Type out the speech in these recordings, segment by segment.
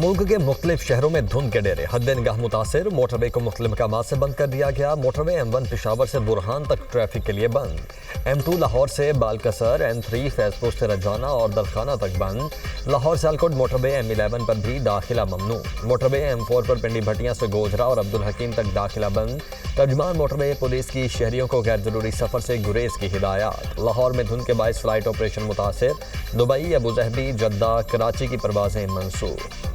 मुल्क के मुख्तलिफ शहरों में धुंध के डेरे, हद निगाह मुतासिर। मोटरवे को मुख्तलिफ मकामात से बंद कर दिया गया। मोटरवे M1 पेशावर से बुरहान तक ट्रैफिक के लिए बंद। M2 लाहौर से बालकसर, M3 फैजपुर से रजाना और दरखाना तक बंद। लाहौर सियालकोट मोटरवे M11 पर भी दाखिला ममनू। मोटरवे M4 पर पिंडी भटियां से गोजरा और अब्दुल हकीम तक दाखिला बंद। तर्जमान मोटरवे पुलिस की शहरियों को गैर जरूरी सफर से गुरेज की हिदायत। लाहौर में धुंध के बायस फ्लाइट ऑपरेशन मुतासिर। दुबई, अबूजहबी, जद्दा, कराची की परवाजें मंसूख।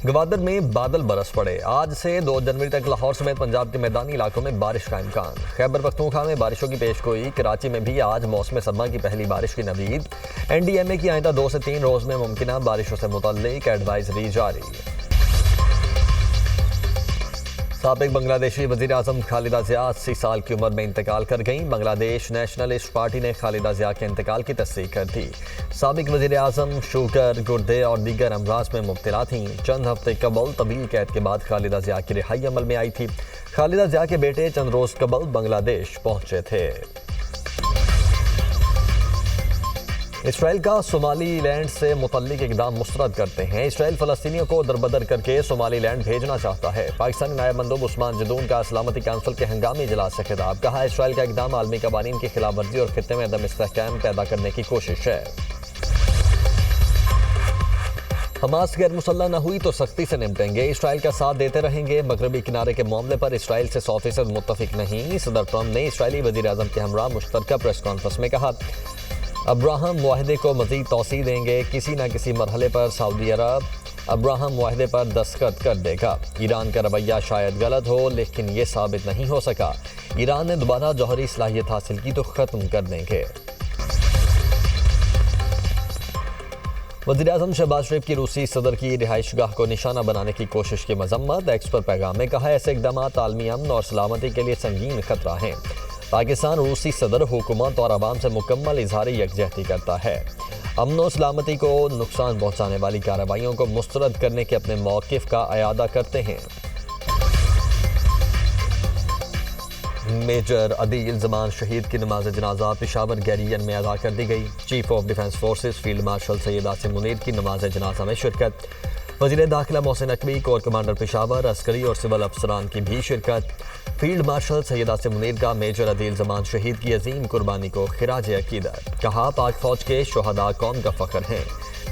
गवादर में बादल बरस पड़े। आज से 2 जनवरी तक लाहौर समेत पंजाब के मैदानी इलाकों में बारिश का इम्कान। खैबर पख्तूनख्वा में बारिशों की पेशगोई। कराची में भी आज मौसम सरमा की पहली बारिश की नवीद। NDMA की आइंदा 2 से 3 रोज में मुमकिन बारिशों से मुतल्लिक एडवाइजरी जारी। साबिक बांग्लादेशी वज़ीर आज़म खालिदा ज़िया 80 साल की उम्र में इंतकाल कर गईं। बांग्लादेश नेशनलिस्ट पार्टी ने खालिदा ज़िया के इंतकाल की तस्दीक कर दी। साबिक वज़ीर आज़म शुगर, गुर्दे और दीगर अमराज में मुब्तला थीं। चंद हफ्ते कबल तवील कैद के बाद खालिदा ज़िया की रिहाई अमल में आई थी। खालिदा ज़िया के बेटे चंद रोज़ कबल बांग्लादेश पहुंचे थे। इसराइल का सोमाली लैंड से मुतल्लिक इक़दाम मुस्तरद करते हैं। इसराइल फ़लस्तीनियों को दरबदर करके सोमाली लैंड भेजना चाहता है। पाकिस्तानी नायब मंदूब उस्मान जदून का सलामती काउंसिल के हंगामी इजलास से खिताब। कहा, इसराइल का इक़दाम आलमी कवानीन की खिलाफ वर्जी और खित्ते में अदम इस्तेहकाम पैदा करने की कोशिश है। हमास गैर मुसल्लह न हुई तो सख्ती से निपटेंगे, इसराइल का साथ देते रहेंगे। मगरबी किनारे के मामले पर इसराइल से 100% मुत्तफिक नहीं। सदर ट्रंप ने इसराइली वज़ीर आज़म के हमरा मुश्तरका प्रेस कॉन्फ्रेंस में कहा, अब्राहम मुआहदे को मज़ीद तौसीह देंगे। किसी न किसी मरहले पर सऊदी अरब अब्राहम मुआहदे पर दस्तखत कर देगा। ईरान का रवैया शायद गलत हो, लेकिन ये साबित नहीं हो सका। ईरान ने दोबारा जौहरी सलाहियत हासिल की तो ख़त्म कर देंगे। वज़ीर-ए-आज़म शहबाज शरीफ की रूसी सदर की रिहाइशगाह को निशाना बनाने की कोशिश की मजम्मत। एक्स पर पैगाम में कहा, ऐसे इक़दाम आलमी अमन और सलामती के लिए संगीन खतरा हैं। पाकिस्तान रूसी सदर हुकूमत और आवाम से मुकम्मल इजहारी यकजहती करता है। अमन और सलामती को नुकसान पहुँचाने वाली कार्रवाइयों को मुस्तरद करने के अपने मौक़िफ़ का अयादा करते हैं। मेजर अदील ज़मान शहीद की नमाज जनाजा पेशावर गैरियन में अदा कर दी गई। Chief of defence forces field marshal Syed Asim Munir की नमाज जनाजा में शिरकत। वज़ीर दाखिला मोहसिन नकवी, कोर कमांडर पेशावर, अस्करी और सिविल अफसरान की भी शिरकत। फील्ड मार्शल सैयद आसिम मुनीर का मेजर अदील ज़मान शहीद की अजीम कुर्बानी को खिराज अकीदत। कहा, पाक फौज के शोहदा कौम का फ़ख्र हैं,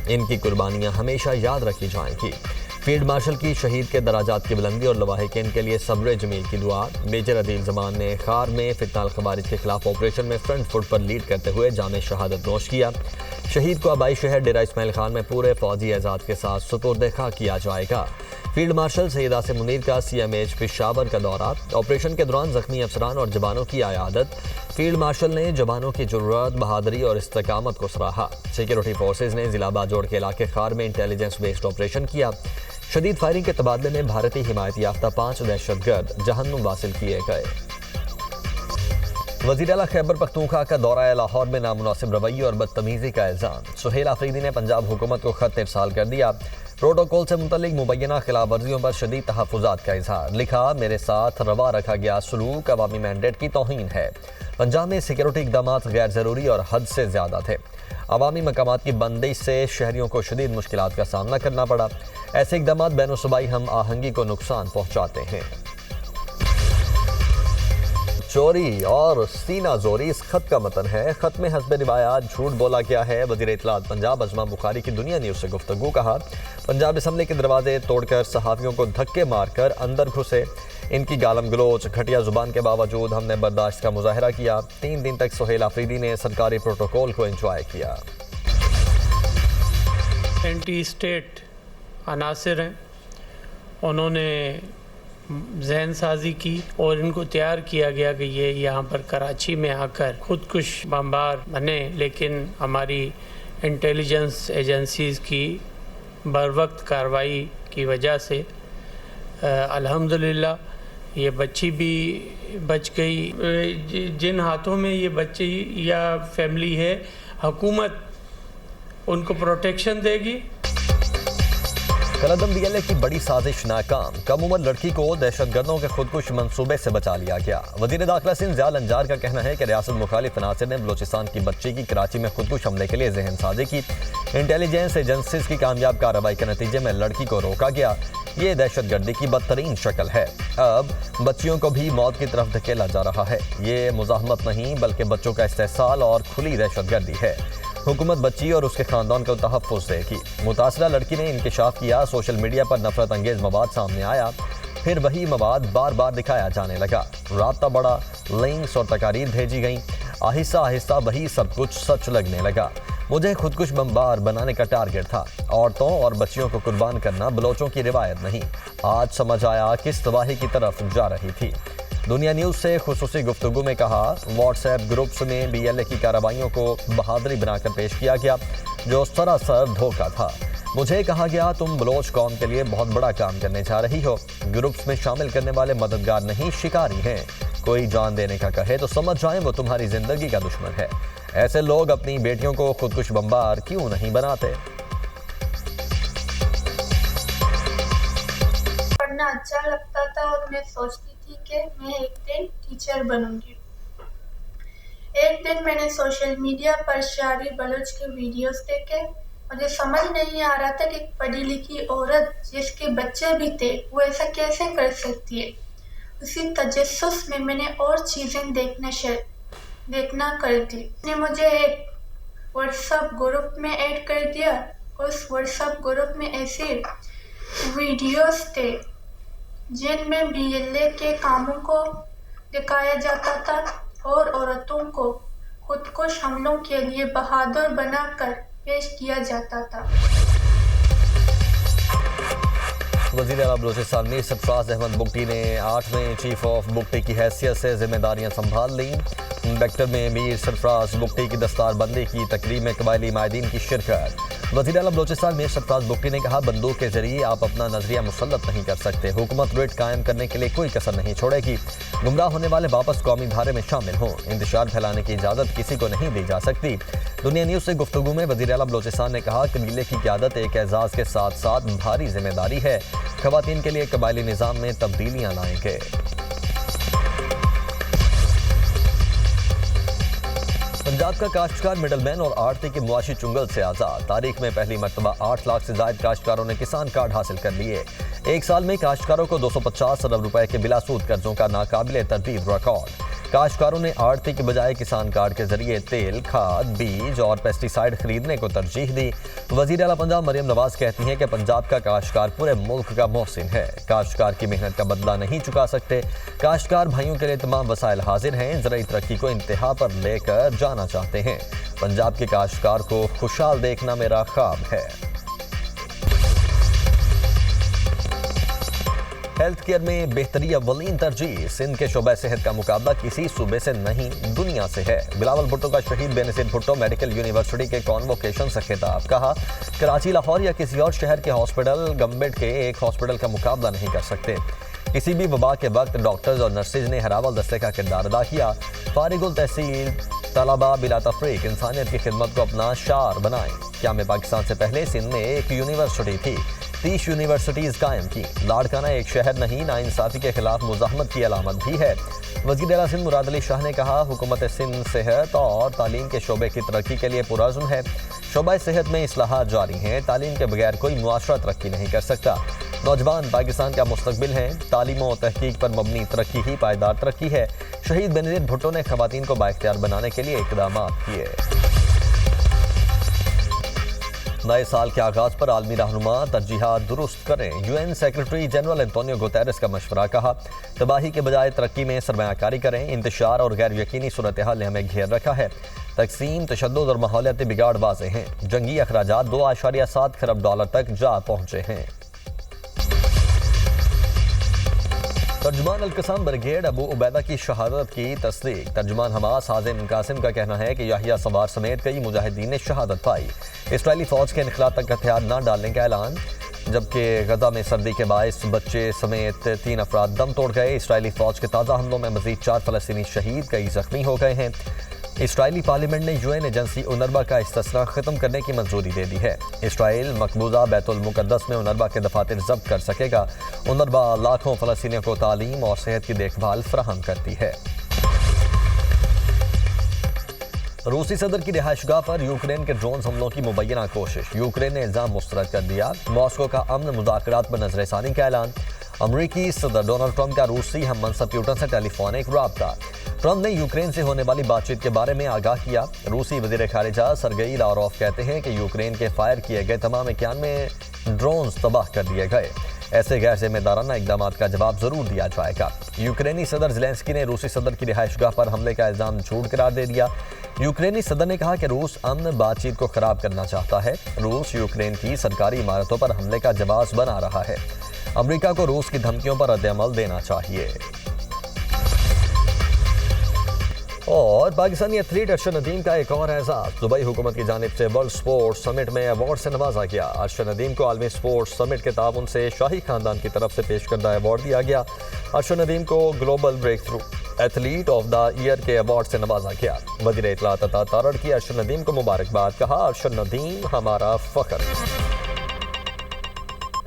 इनकी कुर्बानियाँ हमेशा याद रखी जाएंगी। फील्ड मार्शल की शहीद के दराजात की बुलंदी और लवाहिकीन के लिए सब्र जमील की दुआ। मेजर अदील ज़मान ने खार में फितनाल खवारिज के खिलाफ ऑपरेशन में फ्रंट फुट पर लीड करते हुए जामे शहादत नोश किया। शहीद को आबाई शहर डेरा इस्माइल खान में पूरे फौजी एजाज़ के साथ सुपुर्द खाक किया जाएगा। फील्ड मार्शल सैयद आसिम मुनीर का CMH पेशावर का दौरा। ऑपरेशन के दौरान जख्मी अफसरान और जवानों की आयादत। फील्ड मार्शल ने जवानों की जुर्रत, बहादुरी और इस्तकामत को सराहा। सिक्योरिटी फोर्सेज ने जिला बाजोड़ के इलाके खार में इंटेलिजेंस बेस्ड ऑपरेशन किया। शदीद फायरिंग के तबादले में भारतीय हिमायत याफ्ता 5 दहशतगर्द जहन्नुम वासिल किए गए। वज़ीर आला खैबर पख्तूनख्वा का दौरा लाहौर में नामुनासिब रवैये और बदतमीज़ी का इल्ज़ाम। सुहेल आफरीदी ने पंजाब हुकूमत को खत इरसाल कर दिया। प्रोटोकॉल से मुतल्लिक मुबैना खिलाफ वर्जियों पर शदीद तहफ़्फ़ुज़ात का इजहार। लिखा, मेरे साथ रवा रखा गया सलूक अवामी मैंडेट की तौहीन है। पंजाब में सिक्योरिटी इक़दाम गैर ज़रूरी और हद से ज़्यादा थे। अवामी मकामात की बंदिश से शहरियों को शदीद मुश्किलात का सामना करना पड़ा। ऐसे इक़दाम बैन-ओ-सूबाई हम आहंगी को नुकसान पहुँचाते हैं। चोरी और सीना जोरी इस खत का मतन है। खत में हस्ब रिवायात झूठ बोला गया है। वज़ीर इत्तलात पंजाब अजमा बुखारी की दुनिया न्यूज़ से गुफ्तगू। कहा, पंजाब असम्बली के दरवाजे तोड़कर सहाफ़ियों को धक्के मारकर अंदर घुसे। इनकी गालम गलोच, घटिया जुबान के बावजूद हमने बर्दाश्त का मुजाहरा किया। 3 दिन तक सुहेल आफरीदी ने सरकारी प्रोटोकॉल को एंजॉय किया। एंटी स्टेट अनासिर हैं, उन्होंने जहन साजी की और इनको तैयार किया गया कि ये यहाँ पर कराची में आकर खुदकुश बमबार बने। लेकिन हमारी इंटेलिजेंस एजेंसीज़ की बरवक्त कार्रवाई की वजह से अल्हम्दुलिल्लाह ये बच्ची भी बच गई। जिन हाथों में ये बच्ची या फैमिली है, हुकूमत उनको प्रोटेक्शन देगी। कलदम DLA की बड़ी साजिश नाकाम, कम उम्र लड़की को दहशतगर्दों के खुदकुश मंसूबे से बचा लिया गया। वजीर दाखिला सिंध ज़ियाल अंजार का कहना है कि रियासत मुखालिफ अनासर ने बलोचिस्तान की बच्ची की कराची में खुदकुश हमले के लिए जहन साजी की। इंटेलिजेंस एजेंसीज की कामयाब कार्रवाई के नतीजे में लड़की को रोका गया। ये दहशतगर्दी की बदतरीन शक्ल है। अब बच्चियों को भी मौत की तरफ धकेला जा रहा है। ये मुज़ाहमत नहीं बल्कि बच्चों का इस्तेहसाल और खुली दहशतगर्दी है। हुकूमत बच्ची और उसके खानदान को तहफ़्फ़ुज़ देगी। मुतासरा लड़की ने इंकशाफ किया, सोशल मीडिया पर नफरत अंगेज मवाद सामने आया, फिर वही मवाद बार बार दिखाया जाने लगा। राब्ता बढ़ा, लिंक्स और तकारीर भेजी गईं। आहिस्ता आहिस्ता वही सब कुछ सच लगने लगा। मुझे खुदकुश बमबार बनाने का टारगेट था। औरतों और बच्चियों को कुर्बान करना बलोचों की रिवायत नहीं। आज समझ आया किस तबाही की तरफ जा रही थी। दुनिया न्यूज़ से खुसूसी गुफ्तगू में कहा, व्हाट्सएप ग्रुप्स में BLA की कार्रवाइयों को बहादुरी बनाकर पेश किया गया जो सरासर धोखा था। मुझे कहा गया तुम बलोच कौम के लिए बहुत बड़ा काम करने जा रही हो। ग्रुप्स में शामिल करने वाले मददगार नहीं शिकारी हैं। कोई जान देने का कहे तो समझ जाएं वो तुम्हारी जिंदगी का दुश्मन है। ऐसे लोग अपनी बेटियों को खुदकुश बमबार क्यों नहीं बनाते। पढ़ना अच्छा लगता था और मैं सोचती थी कि मैं एक दिन टीचर बनूंगी। एक दिन मैंने सोशल मीडिया पर शायरी बलोच के वीडियोस देखे। मुझे समझ नहीं आ रहा था कि एक पढ़ी लिखी औरत जिसके बच्चे भी थे वो ऐसा कैसे कर सकती है। उसी तजस्सुस में मैंने और चीज़ें देखना कर दी। उसने मुझे एक व्हाट्सएप ग्रुप में ऐड कर दिया। उस व्हाट्सएप ग्रुप में ऐसे वीडियोस थे जिनमें BLA के कामों को दिखाया जाता था और औरतों को खुदकुश हमलों के लिए बहादुर बनाकर पेश किया जाता था। वज़ीर आला बलूचिस्तान मीर सरफराज अहमद बुगटी ने 8वें चीफ ऑफ बुगटी की हैसियत से जिम्मेदारियां संभाल लीं। बेक्टर में मीर सरफराज बुगटी की दस्तारबंदी की तकरीब में कबायली माहिदीन की शिरकत। वज़ीर आला बलूचिस्तान मीर सरफराज बुगटी ने कहा, बंदूक के जरिए आप अपना नजरिया मुसल्लत नहीं कर सकते। हुकूमत रेट कायम करने के लिए कोई कसर नहीं छोड़ेगी। गुमराह होने वाले वापस कौमी धारे में शामिल हों। इंतशार फैलाने की इजाज़त किसी को नहीं दी जा सकती। दुनिया न्यूज़ से गुफ्तगू में वज़ीर आला बलूचिस्तान ने कहा, कबीले की क़यादत एक एजाज़ के साथ साथ भारी जिम्मेदारी है। ख़वातीन के लिए कबायली निज़ाम में तब्दीलियाँ लाएंगे। पंजाब का काश्तकार मिडलमैन और आड़ती के मुआशी चुंगल से आज़ाद। तारीख में पहली मरतबा 8 लाख से ज़ायद काश्तकारों ने किसान कार्ड हासिल कर लिए। एक साल में काश्तकारों को 250 अरब रुपए के बिलासूद कर्जों का नाकाबिले तरतीब रिकॉर्ड। काश्तकारों ने आड़ती के बजाय किसान कार्ड के जरिए तेल, खाद, बीज और पेस्टिसाइड खरीदने को तरजीह दी। वज़ीर आला पंजाब मरियम नवाज कहती हैं कि पंजाब का काश्तकार पूरे मुल्क का मोहसिन है। काश्तकार की मेहनत का बदला नहीं चुका सकते। काश्तकार भाइयों के लिए तमाम वसाइल हाजिर हैं। ज़राई तरक्की को इंतहा पर लेकर जाना चाहते हैं। पंजाब के काश्तकार को खुशहाल देखना मेरा ख्वाब है। हेल्थ केयर में बेहतरी अव्वलीन तरजीह। सिंध के शोबा सेहत का मुकाबला किसी सूबे से नहीं दुनिया से है। बिलावल भुट्टो का शहीद बेनज़ीर भुट्टो मेडिकल यूनिवर्सिटी के कॉन्वोकेशन से खिताब। कहा, कराची, लाहौर या किसी और शहर के हॉस्पिटल गवर्नमेंट के एक हॉस्पिटल का मुकाबला नहीं कर सकते। किसी भी वबा के वक्त डॉक्टर्स और नर्सेज ने हरावल दस्ते का किरदार अदा किया। फारिगुल तहसील तलबा बिला तफरीक इंसानियत की खिदमत को अपना शार बनाएं। क़याम पाकिस्तान से पहले सिंध में एक यूनिवर्सिटी थी। 30 यूनिवर्सिटीज़ कायम की। लाड़काना एक शहर नहीं, नाइंसाफ़ी के खिलाफ मुज़ाहमत की अलामत भी है। वज़ीर आला सिंध मुराद अली शाह ने कहा, हुकूमत सिंध सेहत और तालीम के शोबे की तरक्की के लिए पुरअज़्म है। शोबा सेहत में इस्लाहात जारी हैं। तालीम के बगैर कोई मुआशरा तरक्की नहीं कर सकता। नौजवान पाकिस्तान का मुस्तकबिल हैं। तालीम और तहकीक पर मबनी तरक्की ही पायदार तरक्की है। शहीद बेनज़ीर भुट्टो ने ख़वातीन को बाइख्तियार बनाने के लिए इक़दामात किए। नए साल के आगाज पर आलमी रहनुमा तरजीहात दुरुस्त करें। UN secretary general Antonio Guterres का मशवरा। कहा, तबाही के बजाय तरक्की में सरमायाकारी करें। इंतशार और गैर यकीनी सूरत हाल ने हमें घेर रखा है। तकसीम, तशद्दुद और माहौलियाती बिगाड़ वाज़ेह हैं। जंगी अखराजात 2.7 खरब डॉलर तक जा पहुँचे हैं। तर्जुमान अल-क़स्म ब्रिगेड अबू उबैदा की शहादत की तस्दीक। तर्जुमान हमास हाज़िम कासिम का कहना है कि याहिया सवार समेत कई मुजाहिदीन ने शहादत पाई। इसराइली फ़ौज के इनखला तक हथियार न डालने का ऐलान। जबकि गजा में सर्दी के बायस बच्चे समेत 3 अफराद दम तोड़ गए। इसराइली फ़ौज के ताज़ा हमलों में मज़ीद 4 फ़लस्तीनी शहीद, कई ज़ख्मी हो गए हैं। اسرائیلی پارلیمنٹ نے UN ایجنسی اونروا کا استثنا ختم کرنے کی منظوری دے دی ہے۔ اسرائیل مقبوضہ بیت المقدس میں اونروا کے دفاتر ضبط کر سکے گا۔ اونروا لاکھوں فلسطینیوں کو تعلیم اور صحت کی دیکھ بھال فراہم کرتی ہے۔ روسی صدر کی رہائش گاہ پر یوکرین کے ڈرون حملوں کی مبینہ کوشش، یوکرین نے الزام مسترد کر دیا۔ ماسکو کا امن مذاکرات پر نظر ثانی کا اعلان۔ امریکی صدر ڈونلڈ ٹرمپ کا روسی ہم منصب پیوٹن سے ٹیلی فونک رابطہ۔ ٹرمپ نے یوکرین سے ہونے والی بات چیت کے بارے میں آگاہ کیا۔ روسی وزیر خارجہ سرگئی لاروف کہتے ہیں کہ یوکرین کے فائر کیے گئے تمام 91 ڈرونز تباہ کر دیے گئے۔ ایسے غیر ذمہ دارانہ اقدامات کا جواب ضرور دیا جائے گا۔ یوکرینی صدر زیلنسکی نے روسی صدر کی رہائش گاہ پر حملے کا الزام جھوٹ قرار دے دیا۔ یوکرینی صدر نے کہا کہ روس امن بات چیت کو خراب کرنا چاہتا ہے۔ روس یوکرین کی سرکاری عمارتوں پر حملے کا جواز بنا رہا ہے۔ امریکہ کو روس کی دھمکیوں پر رد عمل دینا چاہیے۔ اور پاکستانی ایتھلیٹ ارشد ندیم کا ایک اور اعزاز، دبئی حکومت کی جانب سے ورلڈ سپورٹس سمٹ میں ایوارڈ سے نوازا گیا۔ ارشد ندیم کو عالمی سپورٹس سمٹ کے تعاون سے شاہی خاندان کی طرف سے پیش کردہ ایوارڈ دیا گیا۔ ارشد ندیم کو global breakthrough athlete of the year کے ایوارڈ سے نوازا گیا۔ وزیر اطلاعات عطا تارڑ کی ارشد ندیم کو مبارکباد، کہا ارشد ندیم ہمارا فخر۔